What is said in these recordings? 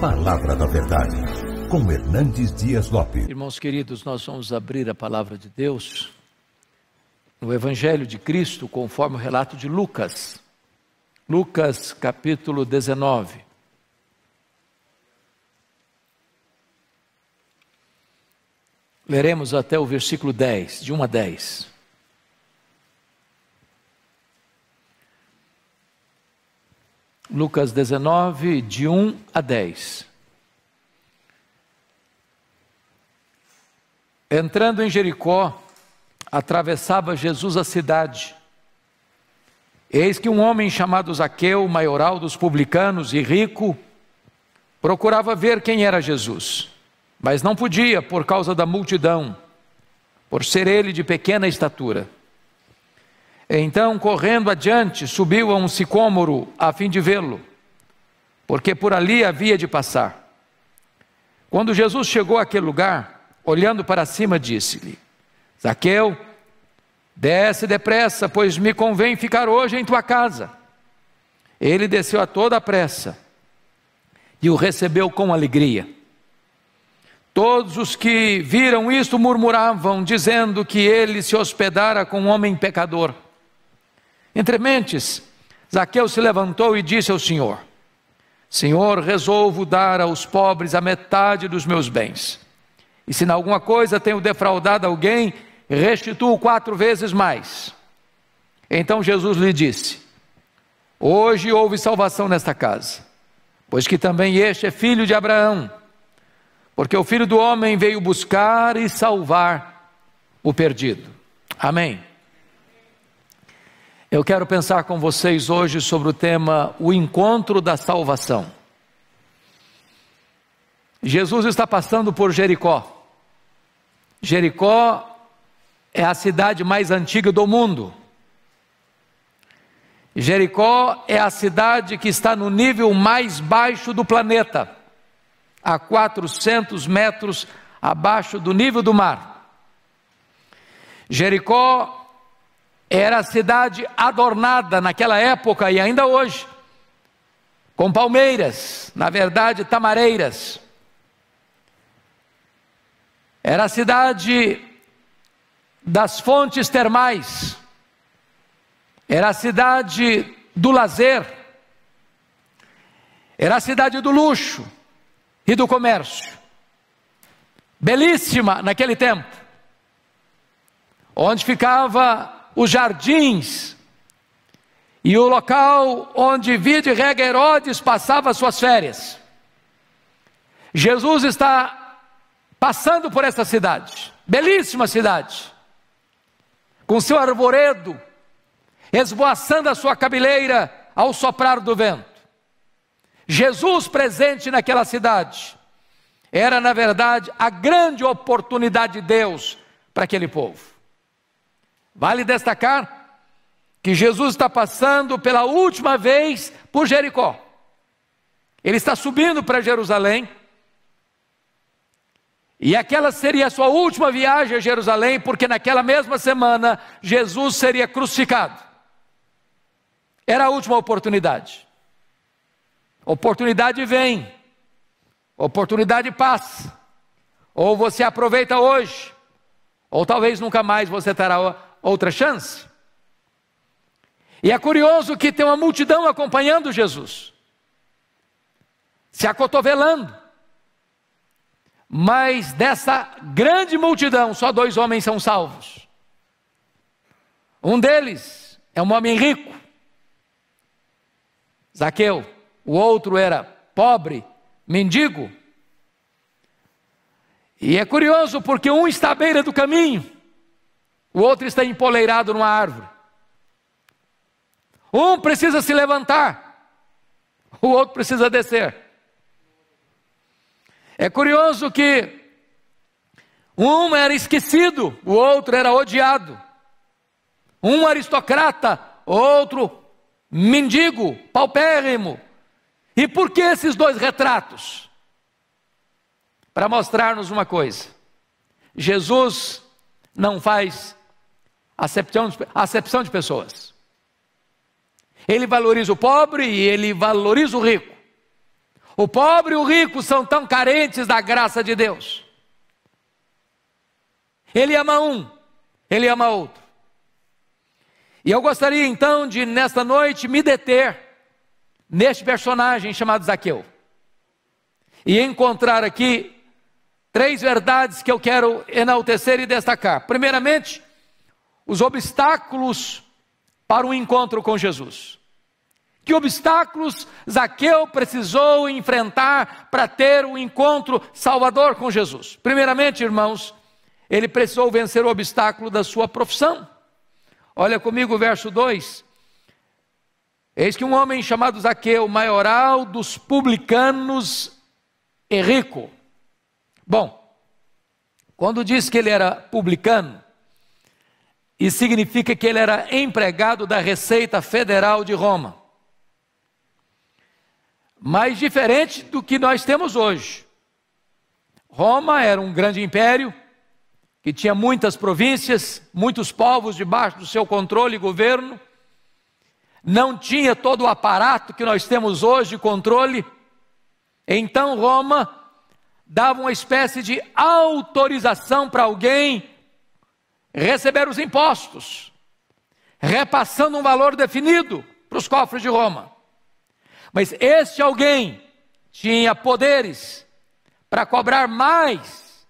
Palavra da Verdade, com Hernandes Dias Lopes. Irmãos queridos, nós vamos abrir a Palavra de Deus no Evangelho de Cristo, conforme o relato de Lucas. Lucas capítulo 19. Leremos até o versículo 10, de 1 a 10. Lucas 19, de 1 a 10. Entrando em Jericó, atravessava Jesus a cidade. Eis que um homem chamado Zaqueu, maioral dos publicanos e rico, procurava ver quem era Jesus, mas não podia por causa da multidão, por ser ele de pequena estatura. Então, correndo adiante, subiu a um sicômoro a fim de vê-lo, porque por ali havia de passar. Quando Jesus chegou àquele lugar, olhando para cima, disse-lhe: Zaqueu, desce depressa, pois me convém ficar hoje em tua casa. Ele desceu a toda a pressa e o recebeu com alegria. Todos os que viram isto murmuravam, dizendo que ele se hospedara com um homem pecador. Entre mentes, Zaqueu se levantou e disse ao Senhor: Senhor, resolvo dar aos pobres a metade dos meus bens. E se em alguma coisa tenho defraudado alguém, restituo 4 vezes mais. Então Jesus lhe disse: Hoje houve salvação nesta casa, pois que também este é filho de Abraão, porque o Filho do Homem veio buscar e salvar o perdido. Amém. Eu quero pensar com vocês hoje sobre o tema o encontro da salvação. Jesus está passando por Jericó. Jericó é a cidade mais antiga do mundo. Jericó é a cidade que está no nível mais baixo do planeta, a 400 metros abaixo do nível do mar. Jericó era a cidade adornada naquela época e ainda hoje, com palmeiras, na verdade tamareiras. Era a cidade das fontes termais, era a cidade do lazer, era a cidade do luxo e do comércio, belíssima naquele tempo, onde ficava os jardins e o local onde via de regra Herodes passava suas férias. Jesus está passando por essa cidade, belíssima cidade, com seu arvoredo, esvoaçando a sua cabeleira ao soprar do vento. Jesus presente naquela cidade, era na verdade a grande oportunidade de Deus para aquele povo. Vale destacar que Jesus está passando pela última vez por Jericó. Ele está subindo para Jerusalém, e aquela seria a sua última viagem a Jerusalém, porque naquela mesma semana Jesus seria crucificado. Era a última oportunidade. Oportunidade vem, oportunidade passa. Ou você aproveita hoje, ou talvez nunca mais você terá outra chance. E é curioso que tem uma multidão acompanhando Jesus, se acotovelando. Mas dessa grande multidão, só 2 homens são salvos. Um deles é um homem rico, Zaqueu. O outro era pobre, mendigo. E é curioso porque um está à beira do caminho, o outro está empoleirado numa árvore. Um precisa se levantar, o outro precisa descer. É curioso que um era esquecido, o outro era odiado. Um aristocrata, outro mendigo, paupérrimo. E por que esses 2 retratos? Para mostrar-nos uma coisa: Jesus não faz acepção de pessoas. Ele valoriza o pobre e ele valoriza o rico. O pobre e o rico são tão carentes da graça de Deus. Ele ama um, ele ama outro. E eu gostaria então de, nesta noite, me deter neste personagem chamado Zaqueu. E encontrar aqui 3 verdades que eu quero enaltecer e destacar. Primeiramente, os obstáculos para um encontro com Jesus. Que obstáculos Zaqueu precisou enfrentar para ter um encontro salvador com Jesus? Primeiramente, irmãos, ele precisou vencer o obstáculo da sua profissão. Olha comigo o verso 2. Eis que um homem chamado Zaqueu, maioral dos publicanos e rico. Bom, quando diz que ele era publicano, isso significa que ele era empregado da Receita Federal de Roma. Mas diferente do que nós temos hoje. Roma era um grande império, que tinha muitas províncias, muitos povos debaixo do seu controle e governo. Não tinha todo o aparato que nós temos hoje de controle. Então Roma dava uma espécie de autorização para alguém receber os impostos, repassando um valor definido para os cofres de Roma. Mas este alguém tinha poderes para cobrar mais,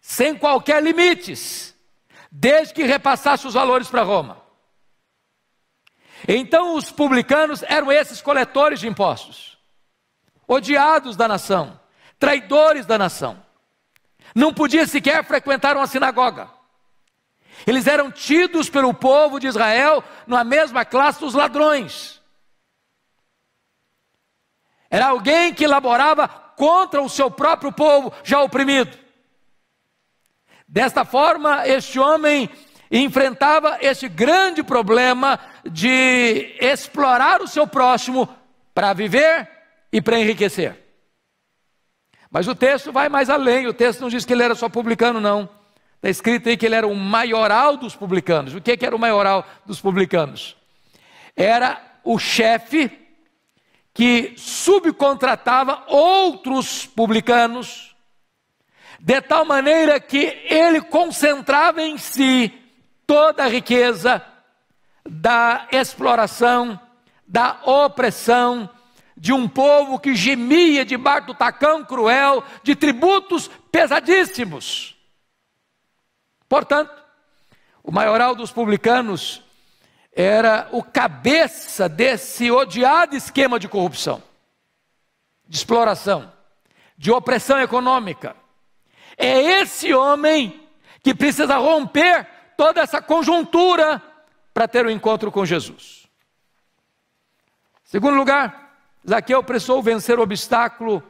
sem qualquer limites, desde que repassasse os valores para Roma. Então os publicanos eram esses coletores de impostos, odiados da nação, traidores da nação. Não podia sequer frequentar uma sinagoga. Eles eram tidos pelo povo de Israel na mesma classe dos ladrões. Era alguém que laborava contra o seu próprio povo já oprimido. Desta forma, este homem enfrentava este grande problema de explorar o seu próximo para viver e para enriquecer. Mas o texto vai mais além, o texto não diz que ele era só publicano, não. Está escrito aí que ele era o maioral dos publicanos. O que era o maioral dos publicanos? Era o chefe que subcontratava outros publicanos, de tal maneira que ele concentrava em si toda a riqueza da exploração, da opressão, de um povo que gemia debaixo do tacão cruel, de tributos pesadíssimos. Portanto, o maioral dos publicanos era o cabeça desse odiado esquema de corrupção, de exploração, de opressão econômica. É esse homem que precisa romper toda essa conjuntura para ter um encontro com Jesus. Segundo lugar, Zaqueu precisou vencer o obstáculo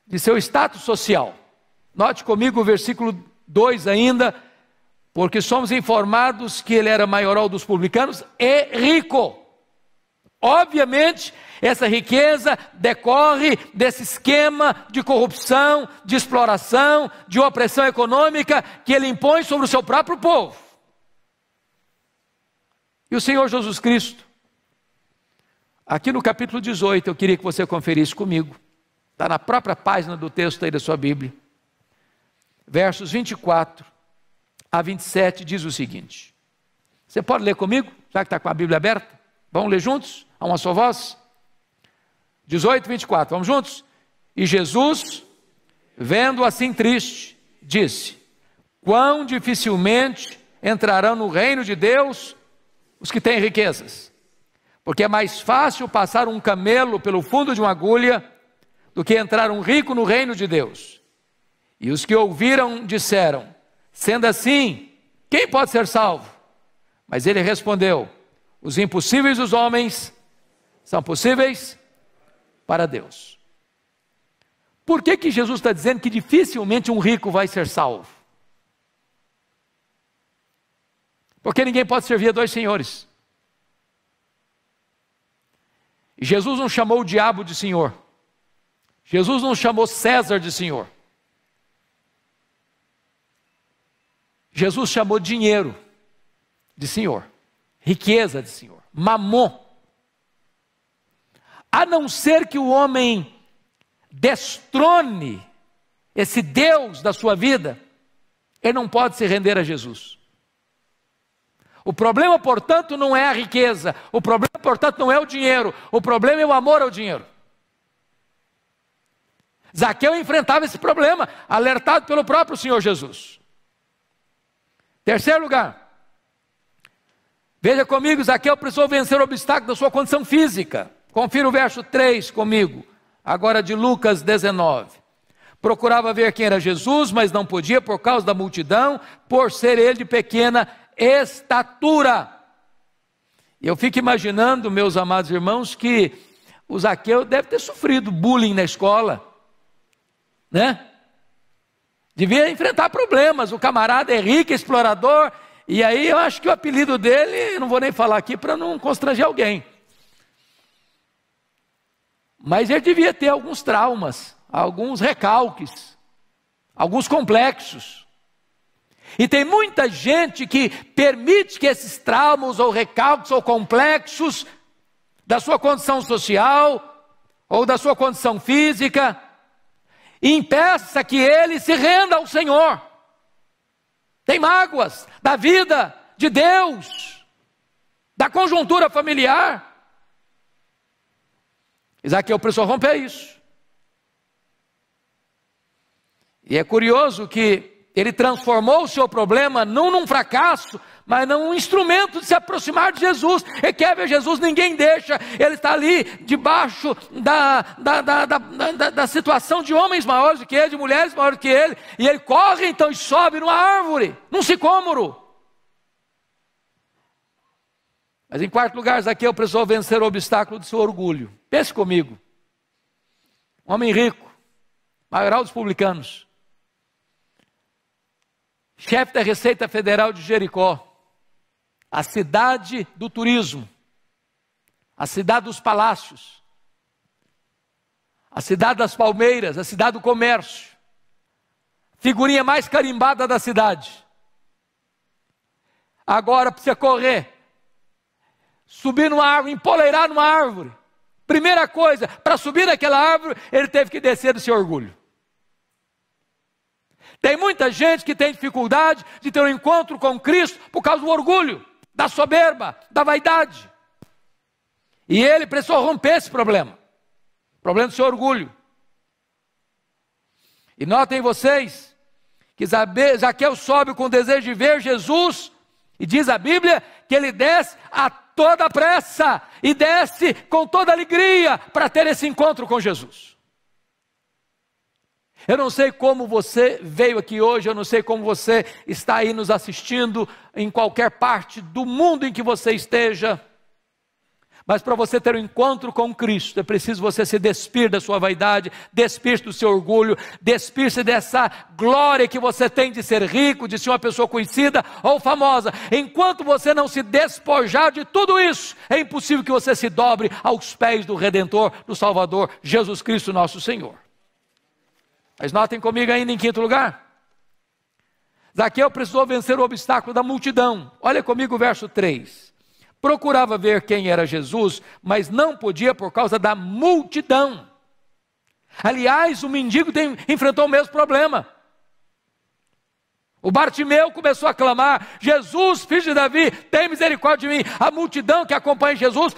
de seu status social. Note comigo o versículo 2 ainda, porque somos informados que ele era maioral dos publicanos e rico. Obviamente, essa riqueza decorre desse esquema de corrupção, de exploração, de opressão econômica que ele impõe sobre o seu próprio povo. E o Senhor Jesus Cristo, aqui no capítulo 18, eu queria que você conferisse comigo, está na própria página do texto aí da sua Bíblia, versos 24 a 27, diz o seguinte. Você pode ler comigo, já que está com a Bíblia aberta? Vamos ler juntos, a uma só voz? 18, 24, vamos juntos? E Jesus, vendo assim triste, disse: quão dificilmente entrarão no reino de Deus os que têm riquezas, porque é mais fácil passar um camelo pelo fundo de uma agulha do que entrar um rico no reino de Deus. E os que ouviram disseram: sendo assim, quem pode ser salvo? Mas ele respondeu: os impossíveis dos homens são possíveis para Deus. Por que Jesus está dizendo que dificilmente um rico vai ser salvo? Porque ninguém pode servir a dois senhores. E Jesus não chamou o diabo de senhor. Jesus não chamou César de senhor. Jesus chamou dinheiro de senhor, riqueza de senhor, mamon. a não ser que o homem destrone esse Deus da sua vida, ele não pode se render a Jesus. O problema, portanto, não é a riqueza, o problema, portanto, não é o dinheiro, o problema é o amor ao dinheiro. Zaqueu enfrentava esse problema, alertado pelo próprio Senhor Jesus. Terceiro lugar, veja comigo, Zaqueu precisou vencer o obstáculo da sua condição física. Confira o verso 3 comigo, agora de Lucas 19. Procurava ver quem era Jesus, mas não podia por causa da multidão, por ser ele de pequena estatura. E eu fico imaginando, meus amados irmãos, que o Zaqueu deve ter sofrido bullying na escola, né? Devia enfrentar problemas, o camarada é rico, explorador, e aí eu acho que o apelido dele, não vou nem falar aqui para não constranger alguém. Mas ele devia ter alguns traumas, alguns recalques, alguns complexos. E tem muita gente que permite que esses traumas ou recalques ou complexos da sua condição social ou da sua condição física impeça que ele se renda ao Senhor. Tem mágoas da vida, de Deus, da conjuntura familiar. Zaqueu precisou romper isso. E é curioso que ele transformou o seu problema não num fracasso, mas num instrumento de se aproximar de Jesus. Ele quer ver Jesus, ninguém deixa. Ele está ali debaixo da situação de homens maiores do que ele, de mulheres maiores do que ele. E ele corre então e sobe numa árvore, num sicômoro. Mas em quarto lugar, Zaqueu precisou vencer o obstáculo do seu orgulho. Pense comigo. Um homem rico, maioral dos publicanos, chefe da Receita Federal de Jericó, a cidade do turismo, a cidade dos palácios, a cidade das palmeiras, a cidade do comércio, figurinha mais carimbada da cidade. Agora precisa correr, subir numa árvore, empoleirar numa árvore. Primeira coisa, para subir naquela árvore, ele teve que descer do seu orgulho. Tem muita gente que tem dificuldade de ter um encontro com Cristo por causa do orgulho, da soberba, da vaidade. E ele precisou romper esse problema. Problema do seu orgulho. E notem vocês que Zaqueu sobe com o desejo de ver Jesus, e diz a Bíblia que ele desce a toda pressa, e desce com toda alegria para ter esse encontro com Jesus. Eu não sei como você veio aqui hoje, eu não sei como você está aí nos assistindo, em qualquer parte do mundo em que você esteja, mas para você ter um encontro com Cristo, é preciso você se despir da sua vaidade, despir-se do seu orgulho, despir-se dessa glória que você tem de ser rico, de ser uma pessoa conhecida ou famosa. Enquanto você não se despojar de tudo isso, é impossível que você se dobre aos pés do Redentor, do Salvador, Jesus Cristo nosso Senhor. Mas notem comigo ainda em quinto lugar. Zaqueu precisou vencer o obstáculo da multidão. Olha comigo o verso 3. Procurava ver quem era Jesus, mas não podia por causa da multidão. Aliás, o mendigo enfrentou o mesmo problema. O Bartimeu começou a clamar: Jesus, filho de Davi, tem misericórdia de mim. A multidão que acompanha Jesus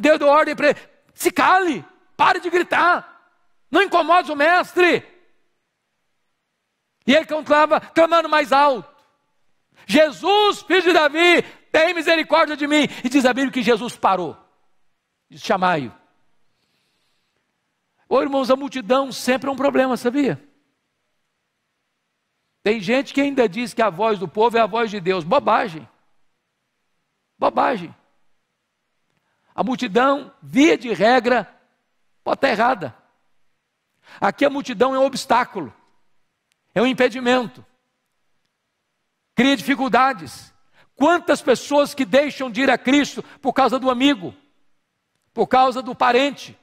deu ordem para ele: se cale, pare de gritar. Não incomode o mestre. E ele continuava clamando mais alto: Jesus, filho de Davi, tem misericórdia de mim. E diz a Bíblia que Jesus parou. Diz: chamai-o. Ô irmãos, a multidão sempre é um problema, sabia? Tem gente que ainda diz que a voz do povo é a voz de Deus. Bobagem. Bobagem. A multidão, via de regra, pode estar errada. Aqui a multidão é um obstáculo, é um impedimento, cria dificuldades. Quantas pessoas que deixam de ir a Cristo por causa do amigo, por causa do parente,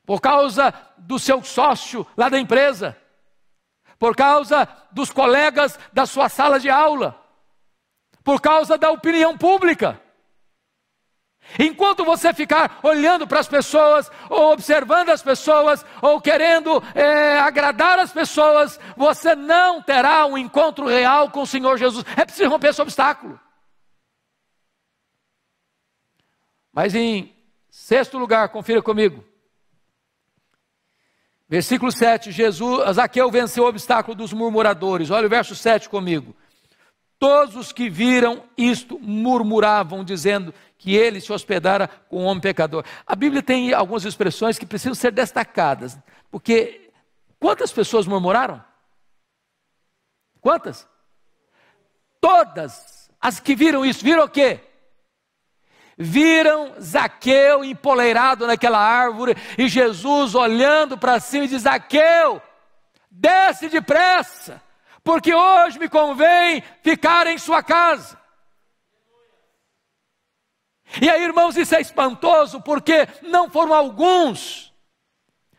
por causa do seu sócio lá da empresa, por causa dos colegas da sua sala de aula, por causa da opinião pública. Enquanto você ficar olhando para as pessoas, ou observando as pessoas, ou querendo agradar as pessoas, você não terá um encontro real com o Senhor Jesus. É preciso romper esse obstáculo. Mas em sexto lugar, confira comigo. Versículo 7, Zaqueu venceu o obstáculo dos murmuradores. Olha o verso 7 comigo. Todos os que viram isto murmuravam, dizendo que ele se hospedara com um homem pecador. A Bíblia tem algumas expressões que precisam ser destacadas, porque quantas pessoas murmuraram? Quantas? Todas as que viram isso, viram o quê? Viram Zaqueu empoleirado naquela árvore, e Jesus olhando para cima e diz: Zaqueu, desce depressa, porque hoje me convém ficar em sua casa. E aí, irmãos, isso é espantoso, porque não foram alguns,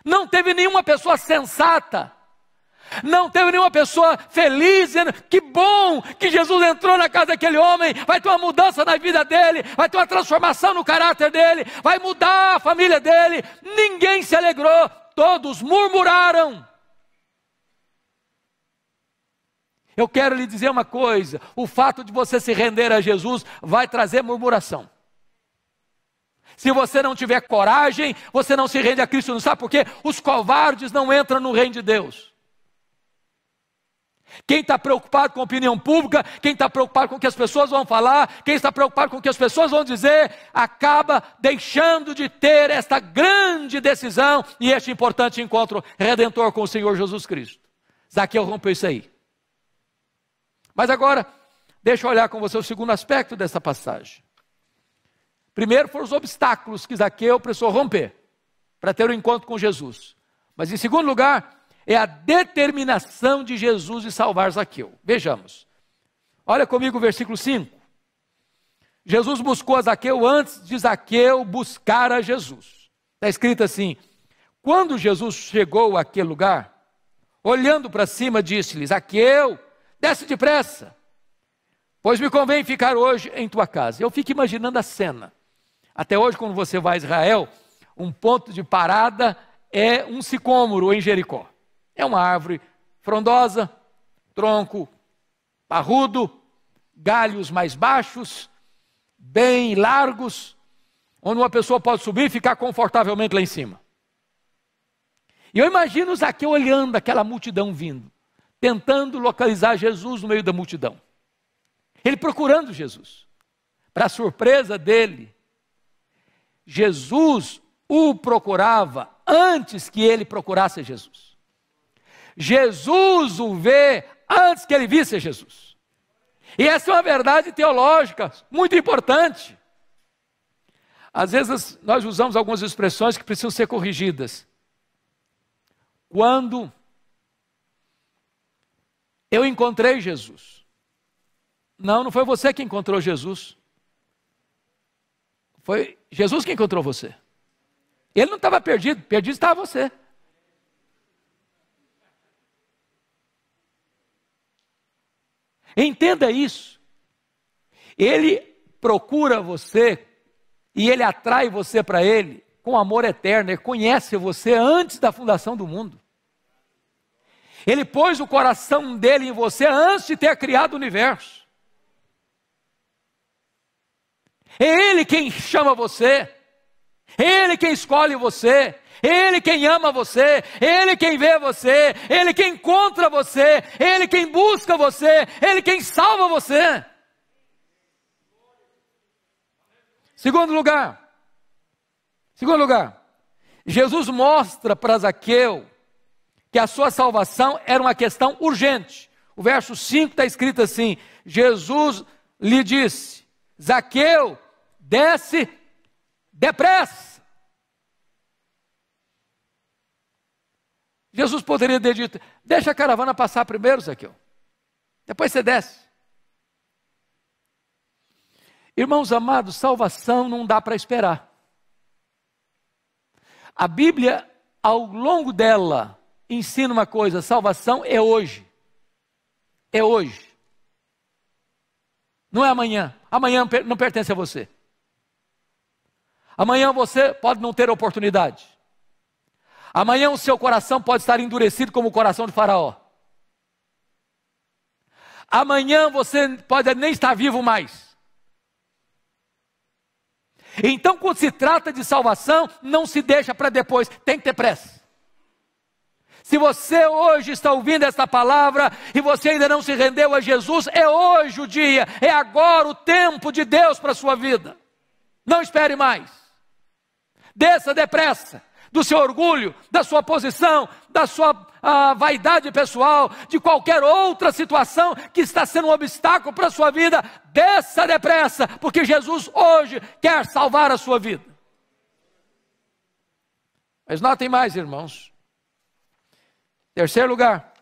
não teve nenhuma pessoa sensata, não teve nenhuma pessoa feliz, dizendo: que bom que Jesus entrou na casa daquele homem, vai ter uma mudança na vida dele, vai ter uma transformação no caráter dele, vai mudar a família dele. Ninguém se alegrou, todos murmuraram. Eu quero lhe dizer uma coisa: o fato de você se render a Jesus vai trazer murmuração. Se você não tiver coragem, você não se rende a Cristo. Não sabe por quê? Os covardes não entram no reino de Deus. Quem está preocupado com a opinião pública, quem está preocupado com o que as pessoas vão falar, quem está preocupado com o que as pessoas vão dizer, acaba deixando de ter esta grande decisão e este importante encontro redentor com o Senhor Jesus Cristo. Zaqueu rompeu isso aí. Mas agora, deixa eu olhar com você o segundo aspecto dessa passagem. Primeiro foram os obstáculos que Zaqueu precisou romper para ter um encontro com Jesus. Mas em segundo lugar, é a determinação de Jesus de salvar Zaqueu. Vejamos. Olha comigo o versículo 5. Jesus buscou a Zaqueu antes de Zaqueu buscar a Jesus. Está escrito assim: quando Jesus chegou àquele lugar, olhando para cima, disse-lhe: Zaqueu, desce depressa, pois me convém ficar hoje em tua casa. Eu fico imaginando a cena. Até hoje, quando você vai a Israel, um ponto de parada é um sicômoro em Jericó. É uma árvore frondosa, tronco parrudo, galhos mais baixos, bem largos, onde uma pessoa pode subir e ficar confortavelmente lá em cima. E eu imagino Zaqueu olhando aquela multidão vindo, tentando localizar Jesus no meio da multidão. Ele procurando Jesus. Para surpresa dele, Jesus o procurava antes que ele procurasse Jesus. Jesus o vê antes que ele visse Jesus. E essa é uma verdade teológica muito importante. Às vezes nós usamos algumas expressões que precisam ser corrigidas. Quando eu encontrei Jesus. Não foi você que encontrou Jesus. Foi Jesus que encontrou você. Ele não estava perdido, perdido estava você. Entenda isso. Ele procura você e ele atrai você para ele com amor eterno. Ele conhece você antes da fundação do mundo. Ele pôs o coração dele em você antes de ter criado o universo. É Ele quem chama você, é Ele quem escolhe você, é Ele quem ama você, é Ele quem vê você, é Ele quem encontra você, é Ele quem busca você, é Ele quem salva você. Segundo lugar, Jesus mostra para Zaqueu que a sua salvação era uma questão urgente. O verso 5 está escrito assim: Jesus lhe disse: Zaqueu, desce depressa. Jesus poderia ter dito: deixa a caravana passar primeiro, Zaqueu, depois você desce. Irmãos amados, salvação não dá para esperar. A Bíblia, ao longo dela, ensina uma coisa: salvação é hoje. É hoje. Não é amanhã. Amanhã não pertence a você. Amanhã você pode não ter oportunidade. Amanhã o seu coração pode estar endurecido como o coração de Faraó. Amanhã você pode nem estar vivo mais. Então, quando se trata de salvação, não se deixa para depois, tem que ter pressa. Se você hoje está ouvindo esta palavra e você ainda não se rendeu a Jesus, é hoje o dia, é agora o tempo de Deus para a sua vida. Não espere mais. Desça depressa do seu orgulho, da sua posição, da sua vaidade pessoal, de qualquer outra situação que está sendo um obstáculo para a sua vida. Desça depressa, porque Jesus hoje quer salvar a sua vida. Mas notem mais, irmãos. Terceiro lugar,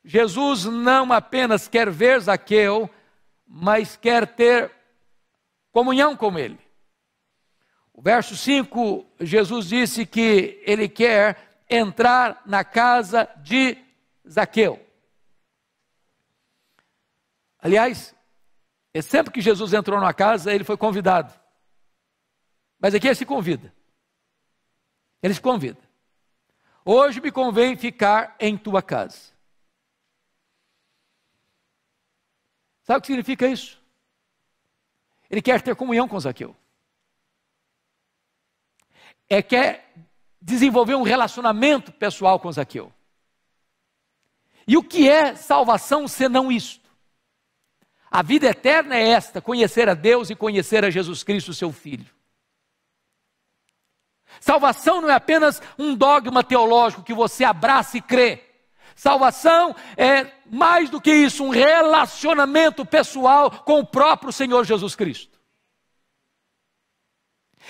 Jesus não apenas quer ver Zaqueu, mas quer ter comunhão com ele. O verso 5, Jesus disse que ele quer entrar na casa de Zaqueu. Aliás, sempre que Jesus entrou numa casa, ele foi convidado. Mas aqui ele se convida. Ele se convida. Hoje me convém ficar em tua casa. Sabe o que significa isso? Ele quer ter comunhão com Zaqueu. Quer desenvolver um relacionamento pessoal com Zaqueu. E o que é salvação senão isto? A vida eterna é esta, conhecer a Deus e conhecer a Jesus Cristo, seu Filho. Salvação não é apenas um dogma teológico que você abraça e crê. Salvação é mais do que isso, um relacionamento pessoal com o próprio Senhor Jesus Cristo.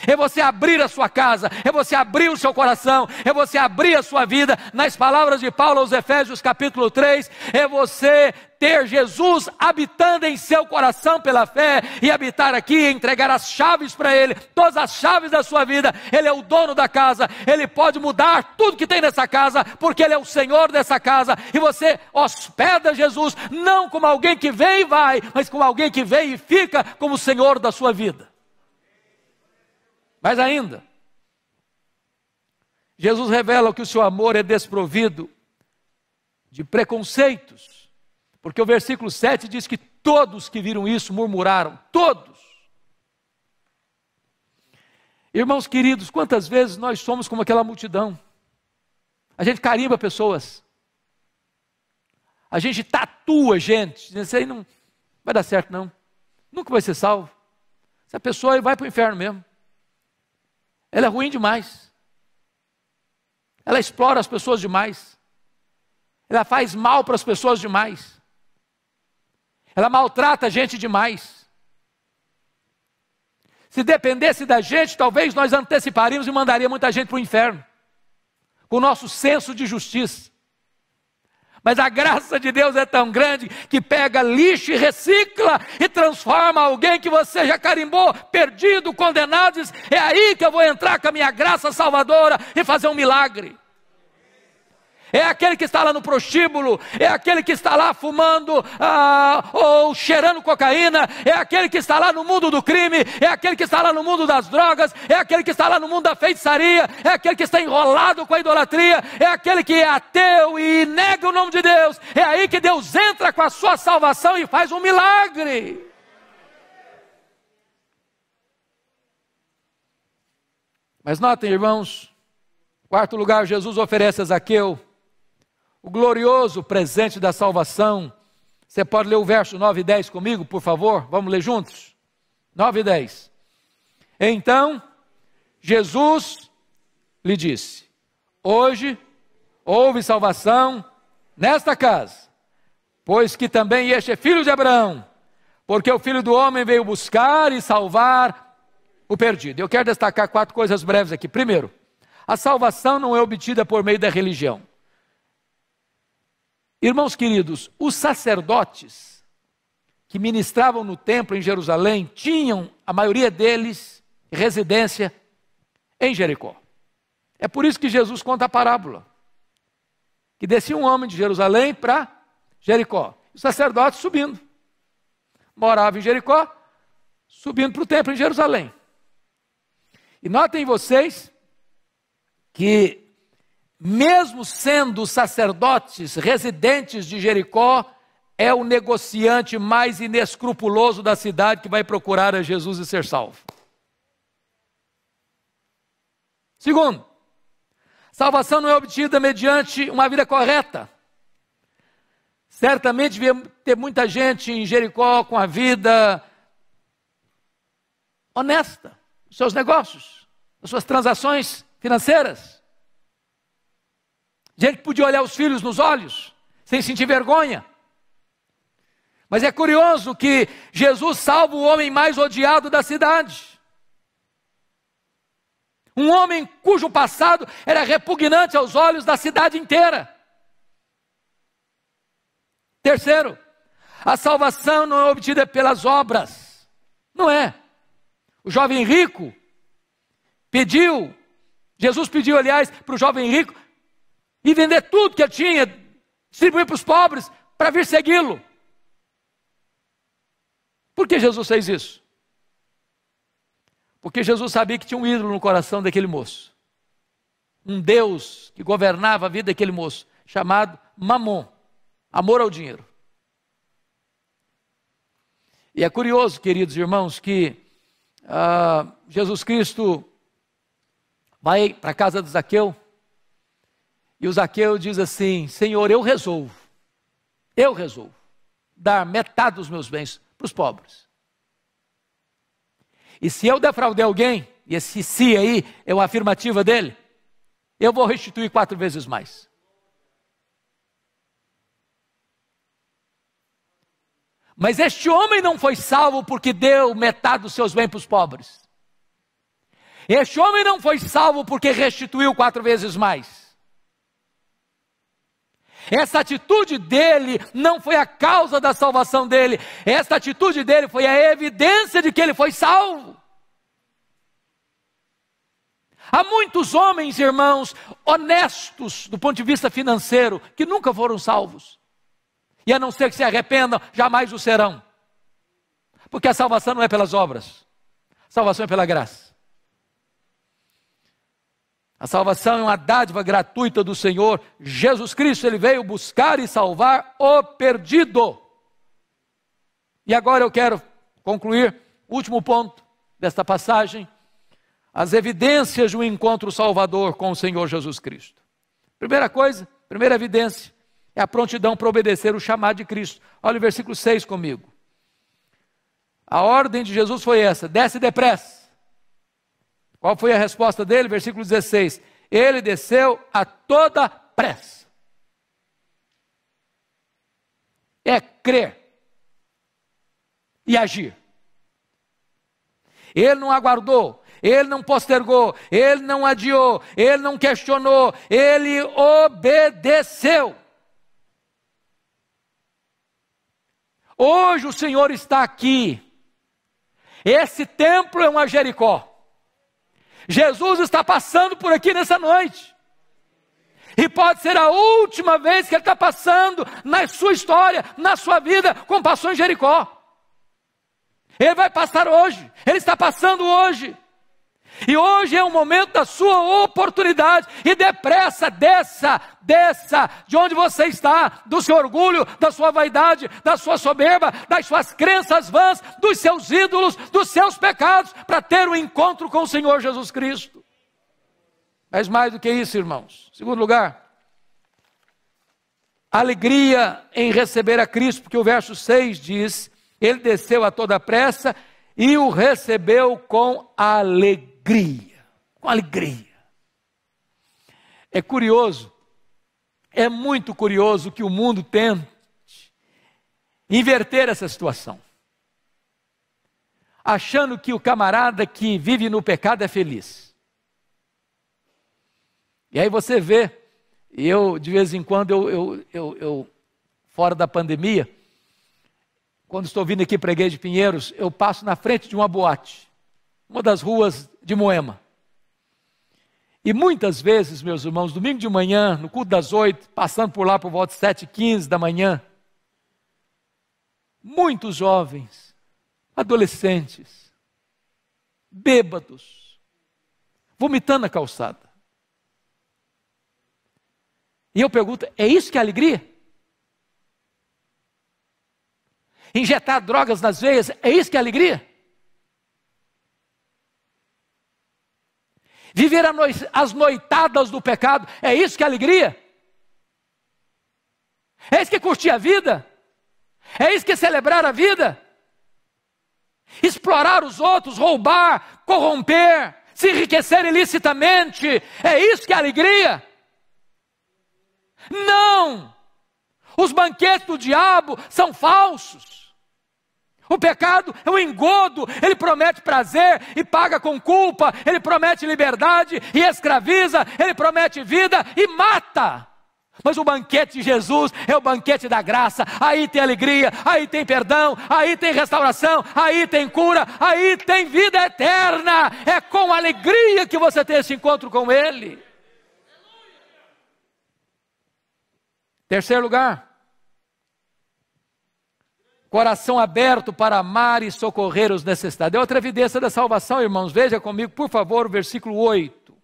É você abrir a sua casa, é você abrir o seu coração, é você abrir a sua vida. Nas palavras de Paulo aos Efésios capítulo 3, é você ter Jesus habitando em seu coração pela fé, e habitar aqui, entregar as chaves para Ele, todas as chaves da sua vida. Ele é o dono da casa, Ele pode mudar tudo que tem nessa casa, porque Ele é o Senhor dessa casa, e você hospeda Jesus, não como alguém que vem e vai, mas como alguém que vem e fica como o Senhor da sua vida. Mas ainda, Jesus revela que o seu amor é desprovido de preconceitos, porque o versículo 7 diz que todos que viram isso murmuraram, todos. Irmãos queridos, quantas vezes nós somos como aquela multidão? A gente carimba pessoas, a gente tatua gente, dizendo, isso aí não vai dar certo não, nunca vai ser salvo, essa pessoa aí vai para o inferno mesmo. Ela é ruim demais. Ela explora as pessoas demais. Ela faz mal para as pessoas demais. Ela maltrata a gente demais. Se dependesse da gente, talvez nós anteciparíamos e mandaríamos muita gente para o inferno, com o nosso senso de justiça. Mas a graça de Deus é tão grande que pega lixo e recicla e transforma alguém que você já carimbou, perdido, condenado. Diz, é aí que eu vou entrar com a minha graça salvadora e fazer um milagre. É aquele que está lá no prostíbulo, é aquele que está lá fumando ou cheirando cocaína, é aquele que está lá no mundo do crime, é aquele que está lá no mundo das drogas, é aquele que está lá no mundo da feitiçaria, é aquele que está enrolado com a idolatria, é aquele que é ateu e nega o nome de Deus. É aí que Deus entra com a sua salvação e faz um milagre. Mas notem, irmãos, quarto lugar, Jesus oferece a Zaqueu o glorioso presente da salvação. Você pode ler o verso 9 e 10 comigo, por favor? Vamos ler juntos? 9 e 10. Então, Jesus lhe disse, hoje houve salvação nesta casa, pois que também este é filho de Abraão, porque o Filho do Homem veio buscar e salvar o perdido. Eu quero destacar 4 coisas breves aqui. Primeiro, a salvação não é obtida por meio da religião. Irmãos queridos, os sacerdotes que ministravam no templo em Jerusalém tinham, a maioria deles, residência em Jericó. É por isso que Jesus conta a parábola, que descia um homem de Jerusalém para Jericó, os sacerdotes subindo, moravam em Jericó, subindo para o templo em Jerusalém. E notem vocês que, mesmo sendo sacerdotes residentes de Jericó, é o negociante mais inescrupuloso da cidade que vai procurar a Jesus e ser salvo. Segundo, salvação não é obtida mediante uma vida correta. Certamente devia ter muita gente em Jericó com a vida honesta, nos seus negócios, nas suas transações financeiras. Gente que podia olhar os filhos nos olhos, sem sentir vergonha. Mas é curioso que Jesus salva o homem mais odiado da cidade. Um homem cujo passado era repugnante aos olhos da cidade inteira. Terceiro, a salvação não é obtida pelas obras. Não é. O jovem rico pediu, Jesus pediu, aliás, para o jovem rico ir vender tudo que ele tinha, distribuir para os pobres, para vir segui-lo. Por que Jesus fez isso? Porque Jesus sabia que tinha um ídolo no coração daquele moço. Um Deus que governava a vida daquele moço, chamado Mamon, amor ao dinheiro. E é curioso, queridos irmãos, que Jesus Cristo vai para a casa de Zaqueu, e o Zaqueu diz assim: Senhor, eu resolvo dar metade dos meus bens para os pobres. E se eu defraudei alguém, e esse se aí é uma afirmativa dele, eu vou restituir 4 vezes mais. Mas este homem não foi salvo porque deu metade dos seus bens para os pobres. Este homem não foi salvo porque restituiu 4 vezes mais. Essa atitude dele não foi a causa da salvação dele. Essa atitude dele foi a evidência de que ele foi salvo. Há muitos homens, irmãos, honestos do ponto de vista financeiro, que nunca foram salvos. E a não ser que se arrependam, jamais o serão. Porque a salvação não é pelas obras. A salvação é pela graça. A salvação é uma dádiva gratuita do Senhor. Jesus Cristo, Ele veio buscar e salvar o perdido. E agora eu quero concluir o último ponto desta passagem. As evidências de um encontro salvador com o Senhor Jesus Cristo. Primeira coisa, primeira evidência, é a prontidão para obedecer o chamado de Cristo. Olha o versículo 6 comigo. A ordem de Jesus foi essa: desce depressa. Qual foi a resposta dele? Versículo 16. Ele desceu a toda pressa. É crer e agir. Ele não aguardou, ele não postergou, ele não adiou, ele não questionou, ele obedeceu. Hoje o Senhor está aqui. Esse templo é uma Jericó. Jesus está passando por aqui nessa noite. E pode ser a última vez que Ele está passando na sua história, na sua vida, como passou em Jericó. Ele vai passar hoje. Ele está passando hoje. E hoje é o momento da sua oportunidade. E depressa, desça de onde você está, do seu orgulho, da sua vaidade, da sua soberba, das suas crenças vãs, dos seus ídolos, dos seus pecados, para ter um encontro com o Senhor Jesus Cristo. Mas mais do que isso, irmãos. Segundo lugar, alegria em receber a Cristo, porque o verso 6 diz: Ele desceu a toda pressa e o recebeu com alegria. Com alegria. É curioso, é muito curioso que o mundo tente inverter essa situação, achando que o camarada que vive no pecado é feliz. E aí você vê, e eu de vez em quando, eu fora da pandemia, quando estou vindo aqui para a Igreja de Pinheiros, eu passo na frente de uma boate, uma das ruas de Moema. E muitas vezes, meus irmãos, domingo de manhã, no culto das 8, passando por lá por volta de 7h15 da manhã, muitos jovens, adolescentes, bêbados, vomitando na calçada. E eu pergunto, é isso que é alegria? Injetar drogas nas veias, é isso que é alegria? Viver as noitadas do pecado, é isso que é alegria? É isso que é curtir a vida? É isso que é celebrar a vida? Explorar os outros, roubar, corromper, se enriquecer ilicitamente, é isso que é alegria? Não! Os banquetes do diabo são falsos. O pecado é um engodo, ele promete prazer e paga com culpa, ele promete liberdade e escraviza, ele promete vida e mata. Mas o banquete de Jesus é o banquete da graça, aí tem alegria, aí tem perdão, aí tem restauração, aí tem cura, aí tem vida eterna. É com alegria que você tem esse encontro com Ele. Terceiro lugar, coração aberto para amar e socorrer os necessitados. É outra evidência da salvação, irmãos. Veja comigo, por favor, o versículo 8.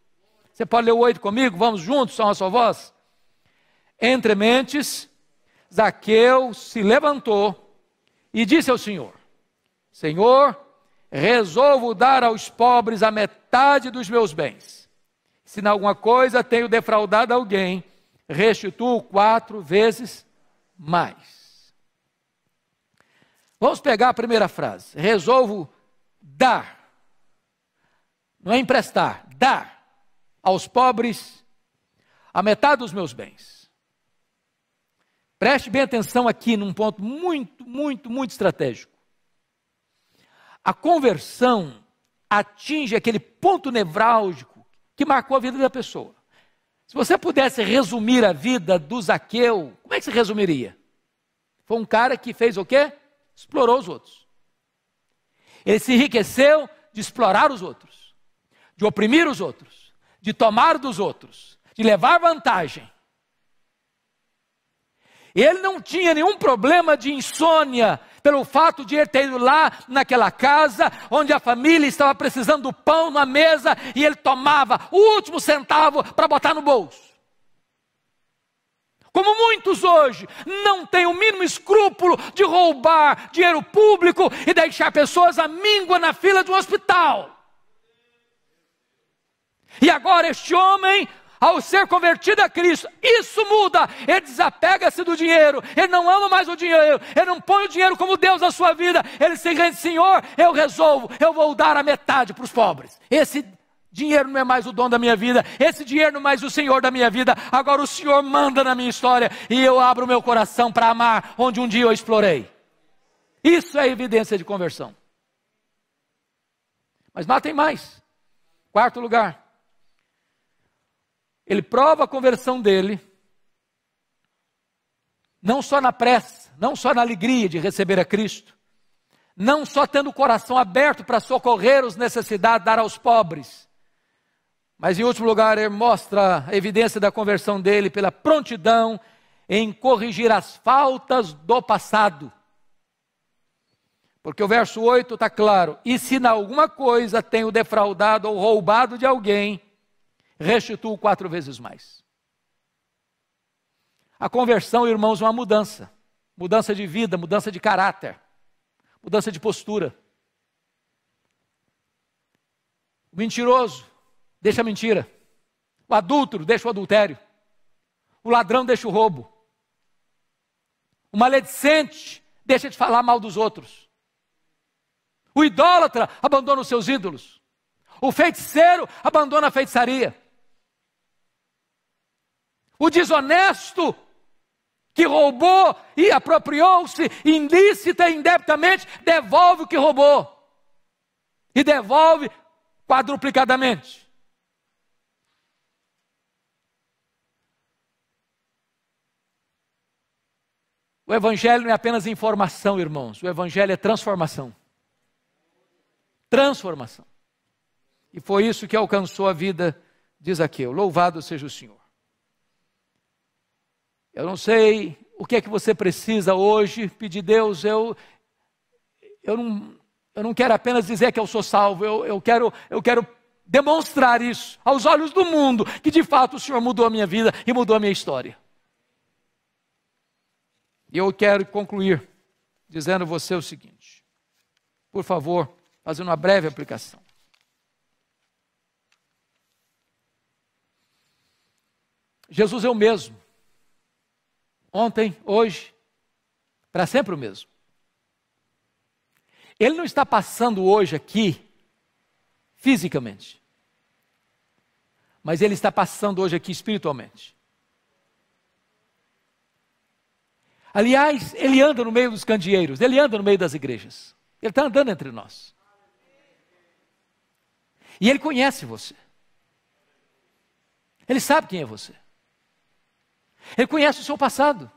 Você pode ler o 8 comigo? Vamos juntos, só a sua voz. Entre mentes, Zaqueu se levantou e disse ao Senhor: Senhor, resolvo dar aos pobres a metade dos meus bens. Se em alguma coisa tenho defraudado alguém, restituo 4 vezes mais. Vamos pegar a primeira frase. Resolvo dar. Não é emprestar, dar aos pobres a metade dos meus bens. Preste bem atenção aqui num ponto muito estratégico. A conversão atinge aquele ponto nevrálgico que marcou a vida da pessoa. Se você pudesse resumir a vida do Zaqueu, como é que se resumiria? Foi um cara que fez o quê? Explorou os outros. Ele se enriqueceu de explorar os outros, de oprimir os outros, de tomar dos outros, de levar vantagem. Ele não tinha nenhum problema de insônia pelo fato de ele ter ido lá naquela casa onde a família estava precisando do pão na mesa e ele tomava o último centavo para botar no bolso. Como muitos hoje não têm o mínimo escrúpulo de roubar dinheiro público e deixar pessoas à míngua na fila de um hospital. E agora este homem, ao ser convertido a Cristo, isso muda. Ele desapega-se do dinheiro, ele não ama mais o dinheiro, ele não põe o dinheiro como Deus na sua vida, ele se rende: Senhor, eu resolvo, eu vou dar a metade para os pobres. Esse dinheiro não é mais o dono da minha vida, esse dinheiro não é mais o Senhor da minha vida, agora o Senhor manda na minha história e eu abro o meu coração para amar onde um dia eu explorei. Isso é evidência de conversão. Mas lá tem mais. Quarto lugar, ele prova a conversão dele, não só na pressa, não só na alegria de receber a Cristo, não só tendo o coração aberto para socorrer os necessitados, dar aos pobres, mas em último lugar ele mostra a evidência da conversão dele pela prontidão em corrigir as faltas do passado. Porque o verso 8 está claro: e se em alguma coisa tenho defraudado ou roubado de alguém, restituo 4 vezes mais. A conversão, irmãos, é uma mudança. Mudança de vida, mudança de caráter, mudança de postura. O mentiroso deixa a mentira. O adúltero deixa o adultério. O ladrão deixa o roubo. O maledicente deixa de falar mal dos outros. O idólatra abandona os seus ídolos. O feiticeiro abandona a feitiçaria. O desonesto que roubou e apropriou-se ilícita e indebitamente, devolve o que roubou. E devolve quadruplicadamente. O Evangelho não é apenas informação, irmãos. O Evangelho é transformação. Transformação. E foi isso que alcançou a vida de Zaqueu. Louvado seja o Senhor. Eu não sei o que é que você precisa hoje pedir: Deus, eu não quero apenas dizer que eu sou salvo, eu quero demonstrar isso aos olhos do mundo, que de fato o Senhor mudou a minha vida e mudou a minha história. E eu quero concluir dizendo a você o seguinte, por favor, fazendo uma breve aplicação. Jesus é o mesmo, ontem, hoje, para sempre o mesmo. Ele não está passando hoje aqui, fisicamente, mas Ele está passando hoje aqui espiritualmente. Aliás, Ele anda no meio dos candeeiros, Ele anda no meio das igrejas, Ele está andando entre nós. E Ele conhece você. Ele sabe quem é você. Ele conhece o seu passado.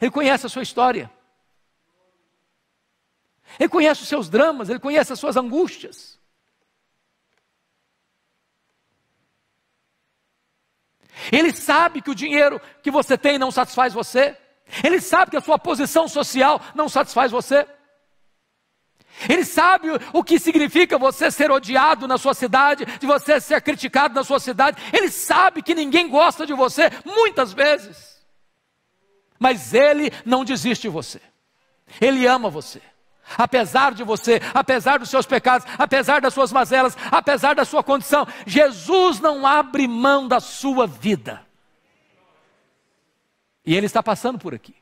Ele conhece a sua história. Ele conhece os seus dramas, Ele conhece as suas angústias. Ele sabe que o dinheiro que você tem não satisfaz você. Ele sabe que a sua posição social não satisfaz você. Ele sabe o que significa você ser odiado na sua cidade, de você ser criticado na sua cidade. Ele sabe que ninguém gosta de você, muitas vezes. Mas Ele não desiste de você. Ele ama você. Apesar de você, apesar dos seus pecados, apesar das suas mazelas, apesar da sua condição, Jesus não abre mão da sua vida. E Ele está passando por aqui.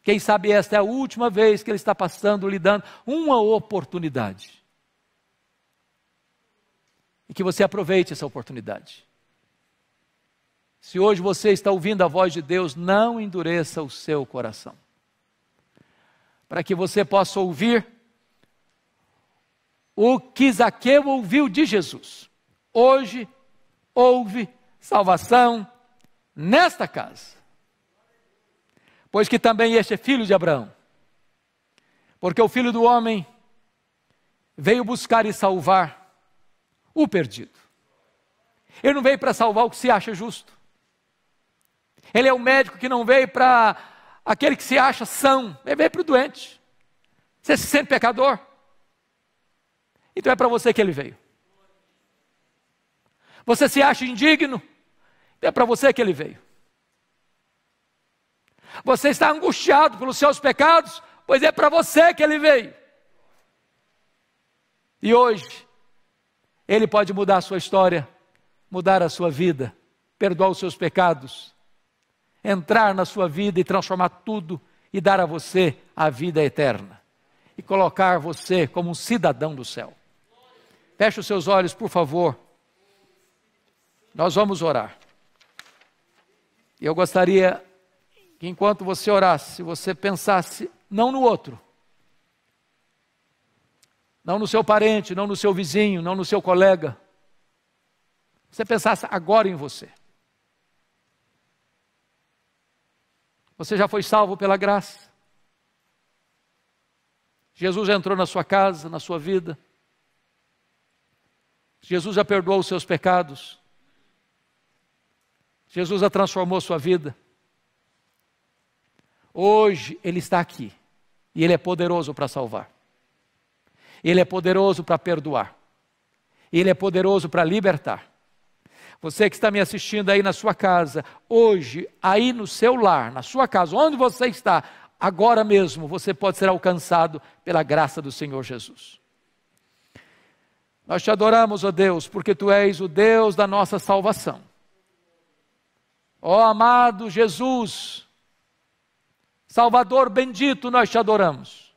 Quem sabe esta é a última vez que Ele está passando, lhe dando uma oportunidade. E que você aproveite essa oportunidade. Se hoje você está ouvindo a voz de Deus, não endureça o seu coração. Para que você possa ouvir o que Zaqueu ouviu de Jesus. Hoje houve salvação nesta casa. Pois que também este é filho de Abraão. Porque o Filho do Homem veio buscar e salvar o perdido. Ele não veio para salvar o que se acha justo. Ele é o médico que não veio para aquele que se acha são. Ele veio para o doente. Você se sente pecador? Então é para você que Ele veio. Você se acha indigno? Então é para você que Ele veio. Você está angustiado pelos seus pecados? Pois é para você que Ele veio. E hoje, Ele pode mudar a sua história, mudar a sua vida, perdoar os seus pecados, entrar na sua vida e transformar tudo e dar a você a vida eterna. E colocar você como um cidadão do céu. Feche os seus olhos, por favor. Nós vamos orar. E eu gostaria que enquanto você orasse, você pensasse não no outro, não no seu parente, não no seu vizinho, não no seu colega. Você pensasse agora em você. Você já foi salvo pela graça. Jesus já entrou na sua casa, na sua vida. Jesus já perdoou os seus pecados. Jesus já transformou sua vida. Hoje Ele está aqui. E Ele é poderoso para salvar. Ele é poderoso para perdoar. Ele é poderoso para libertar. Você que está me assistindo aí na sua casa, hoje, aí no seu lar, na sua casa, onde você está, agora mesmo, você pode ser alcançado pela graça do Senhor Jesus. Nós te adoramos, ó Deus, porque Tu és o Deus da nossa salvação. Ó amado Jesus, Salvador bendito, nós te adoramos,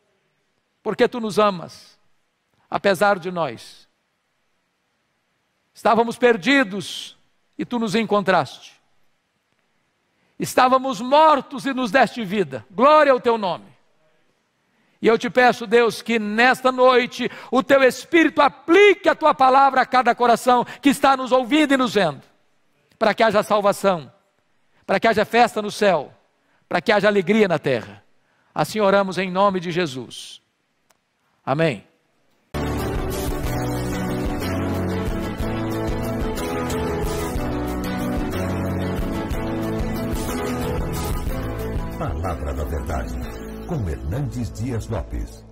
porque Tu nos amas, apesar de nós. Estávamos perdidos e Tu nos encontraste. Estávamos mortos e nos deste vida. Glória ao Teu nome. E eu te peço, Deus, que nesta noite o Teu Espírito aplique a Tua palavra a cada coração que está nos ouvindo e nos vendo, para que haja salvação, para que haja festa no céu, para que haja alegria na terra. Assim oramos em nome de Jesus. Amém. Palavra da Verdade, com Hernandes Dias Lopes.